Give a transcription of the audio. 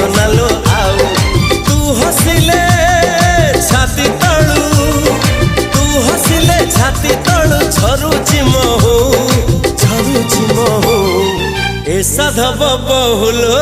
सोनालो आउ तू हसिले छाती तळू तू हसिले छाती तळू झरुची महू ए साधव बहुलो